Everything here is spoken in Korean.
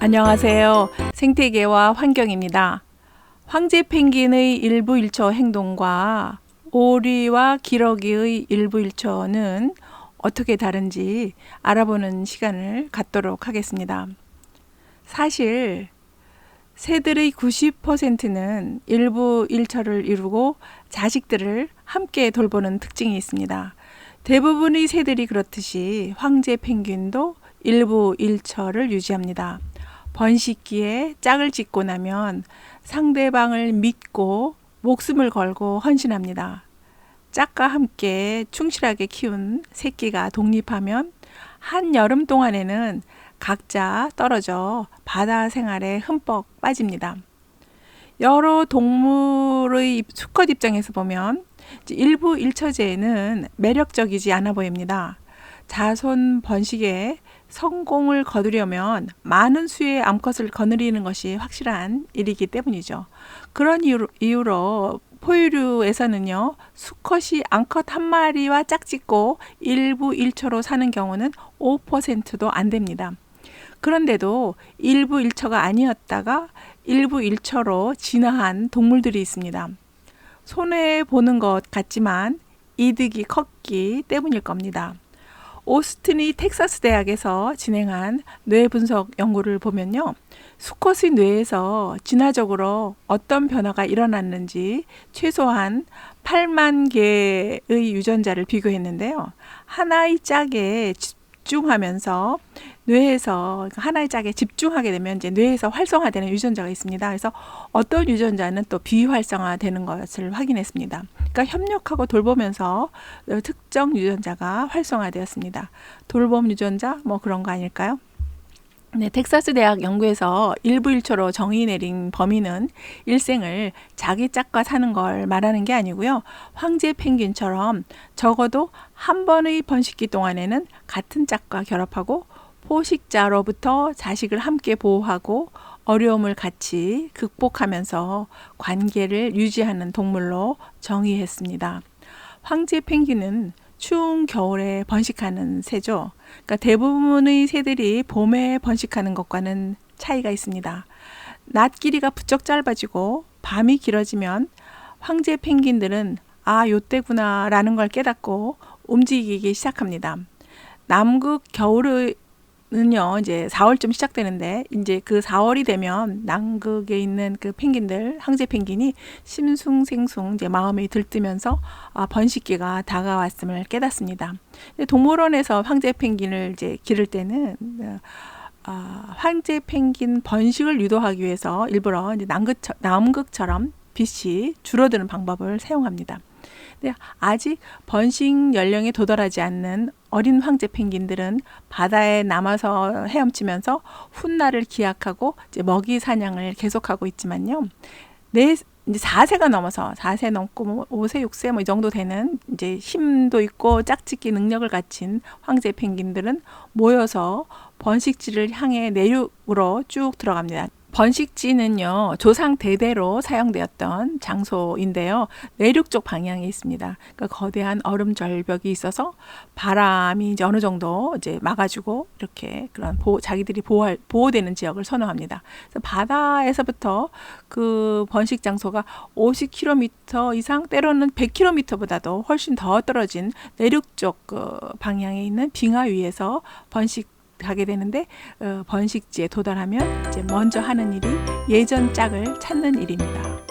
안녕하세요. 생태계와 환경입니다. 황제 펭귄의 일부 일처 행동과 오리와 기러기의 일부 일처는 어떻게 다른지 알아보는 시간을 갖도록 하겠습니다. 사실 새들의 90%는 일부 일처를 이루고 자식들을 함께 돌보는 특징이 있습니다. 대부분의 새들이 그렇듯이 황제 펭귄도 일부 일처를 유지합니다. 번식기에 짝을 짓고 나면 상대방을 믿고 목숨을 걸고 헌신합니다. 짝과 함께 충실하게 키운 새끼가 독립하면 한여름 동안에는 각자 떨어져 바다 생활에 흠뻑 빠집니다. 여러 동물의 수컷 입장에서 보면 일부 일처제는 매력적이지 않아 보입니다. 자손 번식에 성공을 거두려면 많은 수의 암컷을 거느리는 것이 확실한 일이기 때문이죠. 그런 이유로 포유류에서는요, 수컷이 암컷 한 마리와 짝짓고 일부 일처로 사는 경우는 5%도 안 됩니다. 그런데도 일부 일처가 아니었다가 일부 일처로 진화한 동물들이 있습니다. 손해보는 것 같지만 이득이 컸기 때문일 겁니다. 오스틴의 텍사스 대학에서 진행한 뇌 분석 연구를 보면요, 수컷의 뇌에서 진화적으로 어떤 변화가 일어났는지 최소한 8만 개의 유전자를 비교했는데요. 하나의 짝에 집중하면서 뇌에서 하나의 짝에 집중하게 되면 이제 뇌에서 활성화되는 유전자가 있습니다. 그래서 어떤 유전자는 또 비활성화되는 것을 확인했습니다. 그러니까 협력하고 돌보면서 특정 유전자가 활성화되었습니다. 돌봄 유전자 뭐 그런 거 아닐까요? 네, 텍사스 대학 연구에서 일부 일처로 정의 내린 범위는 일생을 자기 짝과 사는 걸 말하는 게 아니고요. 황제 펭귄처럼 적어도 한 번의 번식기 동안에는 같은 짝과 결합하고 포식자로부터 자식을 함께 보호하고 어려움을 같이 극복하면서 관계를 유지하는 동물로 정의했습니다. 황제 펭귄은 추운 겨울에 번식하는 새죠. 그러니까 대부분의 새들이 봄에 번식하는 것과는 차이가 있습니다. 낮 길이가 부쩍 짧아지고 밤이 길어지면 황제 펭귄들은 요때구나 라는 걸 깨닫고 움직이기 시작합니다. 남극 겨울의 는요, 이제 4월쯤 시작되는데, 이제 그 4월이 되면 남극에 있는 그 펭귄들, 황제 펭귄이 심숭생숭 이제 마음이 들뜨면서 번식기가 다가왔음을 깨닫습니다. 동물원에서 황제 펭귄을 이제 기를 때는 황제 펭귄 번식을 유도하기 위해서 일부러 이제 남극처럼 빛이 줄어드는 방법을 사용합니다. 근데 아직 번식 연령에 도달하지 않는 어린 황제 펭귄들은 바다에 남아서 헤엄치면서 훗날을 기약하고 이제 먹이 사냥을 계속하고 있지만요. 이제 4세가 넘어서 4세 넘고 뭐 5세, 6세 뭐 이 정도 되는 이제 힘도 있고 짝짓기 능력을 갖춘 황제 펭귄들은 모여서 번식지를 향해 내륙으로 쭉 들어갑니다. 번식지는요, 조상 대대로 사용되었던 장소인데요, 내륙 쪽 방향에 있습니다. 그러니까 거대한 얼음 절벽이 있어서 바람이 이제 어느 정도 이제 막아주고 이렇게 그런 자기들이 보호되는 지역을 선호합니다. 그래서 바다에서부터 그 번식 장소가 50km 이상, 때로는 100km보다도 훨씬 더 떨어진 내륙 쪽 그 방향에 있는 빙하 위에서 번식하게 되는데, 번식지에 도달하면 이제 먼저 하는 일이 예전 짝을 찾는 일입니다.